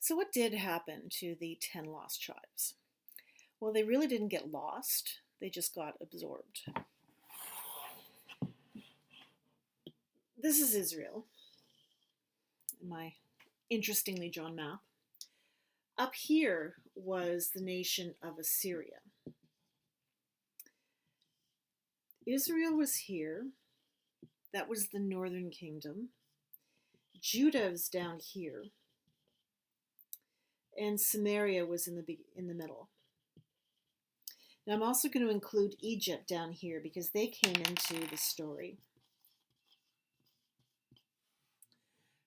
So, what did happen to the 10 lost tribes? Well, they really didn't get lost, they just got absorbed. This is Israel, my interestingly drawn map. Up here was the nation of Assyria. Israel was here, that was the northern kingdom. Judah was down here, and Samaria was in the middle. Now, I'm also going to include Egypt down here because they came into the story.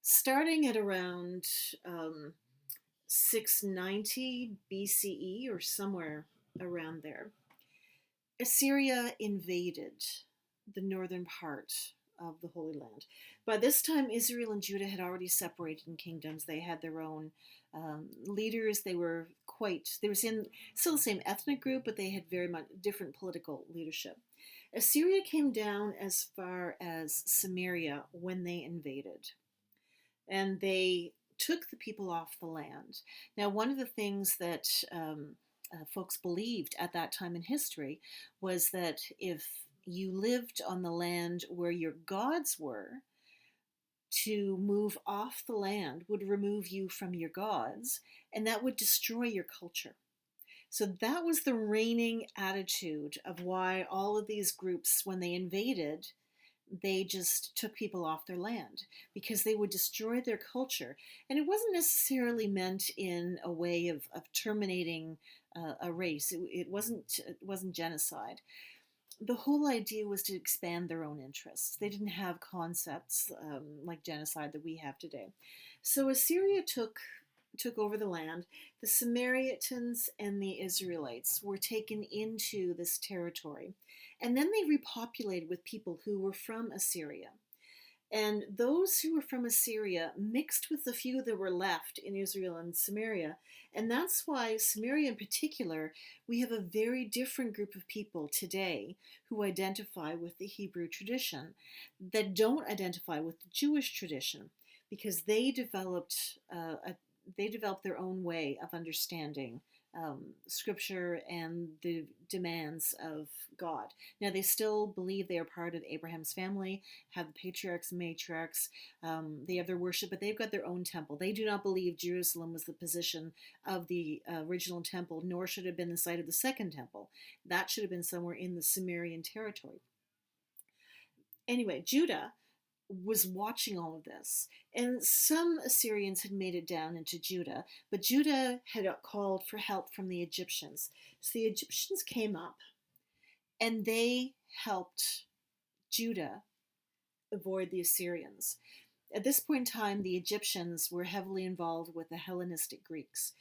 Starting at around 690 BCE or somewhere around there, Assyria invaded the northern part of the Holy Land. By this time, Israel and Judah had already separated in kingdoms. They had their own leaders. They were still the same ethnic group, but they had very much different political leadership. Assyria came down as far as Samaria when they invaded, and they took the people off the land. Now, one of the things that folks believed at that time in history was that if you lived on the land where your gods were, to move off the land would remove you from your gods, and that would destroy your culture. So that was the reigning attitude of why all of these groups, when they invaded, they just took people off their land because they would destroy their culture. And it wasn't necessarily meant in a way of terminating a race. It wasn't genocide. The whole idea was to expand their own interests. They didn't have concepts like genocide that we have today. So Assyria took over the land. The Samaritans and the Israelites were taken into this territory. And then they repopulated with people who were from Assyria. And those who were from Assyria mixed with the few that were left in Israel and Samaria. And that's why Samaria in particular, we have a very different group of people today who identify with the Hebrew tradition that don't identify with the Jewish tradition, because they developed their own way of understanding scripture and the demands of God. Now, they still believe they are part of Abraham's family, have the patriarchs and matriarchs, they have their worship, but they've got their own temple. They do not believe Jerusalem was the position of the original temple, nor should it have been the site of the second temple. That should have been somewhere in the Sumerian territory. Anyway, Judah was watching all of this. And some Assyrians had made it down into Judah, but Judah had called for help from the Egyptians. So the Egyptians came up and they helped Judah avoid the Assyrians. At this point in time, the Egyptians were heavily involved with the Hellenistic Greeks.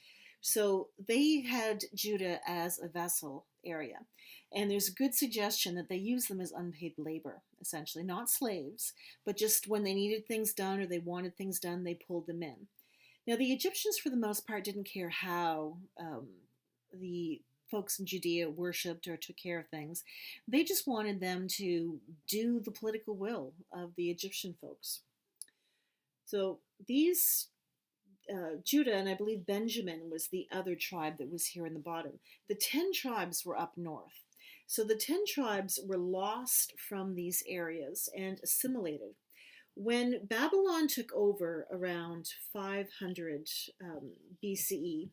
So they had Judah as a vessel area. And there's a good suggestion that they used them as unpaid labor, essentially, not slaves, but just when they needed things done or they wanted things done, they pulled them in. Now, the Egyptians, for the most part, didn't care how the folks in Judea worshipped or took care of things. They just wanted them to do the political will of the Egyptian folks. So these Judah, and I believe Benjamin was the other tribe that was here in the bottom. The 10 tribes were up north. So the 10 tribes were lost from these areas and assimilated. When Babylon took over around 500 BCE,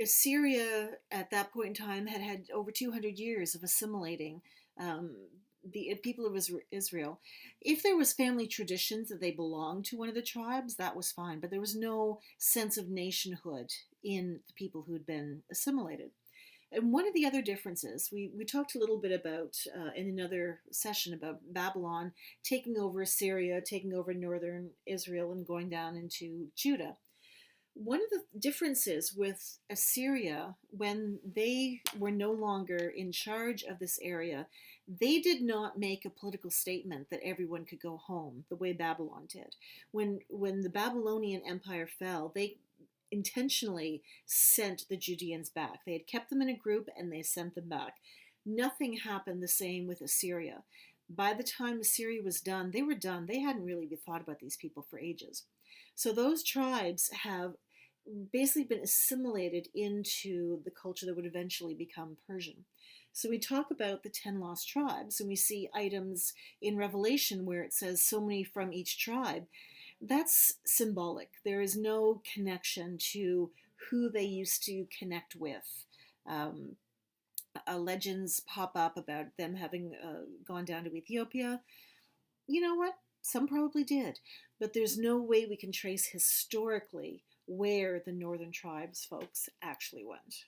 Assyria at that point in time had over 200 years of assimilating the people of Israel. If there was family traditions that they belonged to one of the tribes, that was fine, but there was no sense of nationhood in the people who had been assimilated. And one of the other differences, we talked a little bit about in another session about Babylon taking over Assyria, taking over northern Israel, and going down into Judah. One of the differences with Assyria, when they were no longer in charge of this area, they did not make a political statement that everyone could go home the way Babylon did. When the Babylonian Empire fell, they intentionally sent the Judeans back. They had kept them in a group and they sent them back. Nothing happened the same with Assyria. By the time Assyria was done, they were done. They hadn't really thought about these people for ages. So those tribes have basically been assimilated into the culture that would eventually become Persian. So we talk about the 10 lost tribes, and we see items in Revelation where it says so many from each tribe. That's symbolic. There is no connection to who they used to connect with. Um, Legends pop up about them having gone down to Ethiopia. You know what? Some probably did, but there's no way we can trace historically where the northern tribes folks actually went.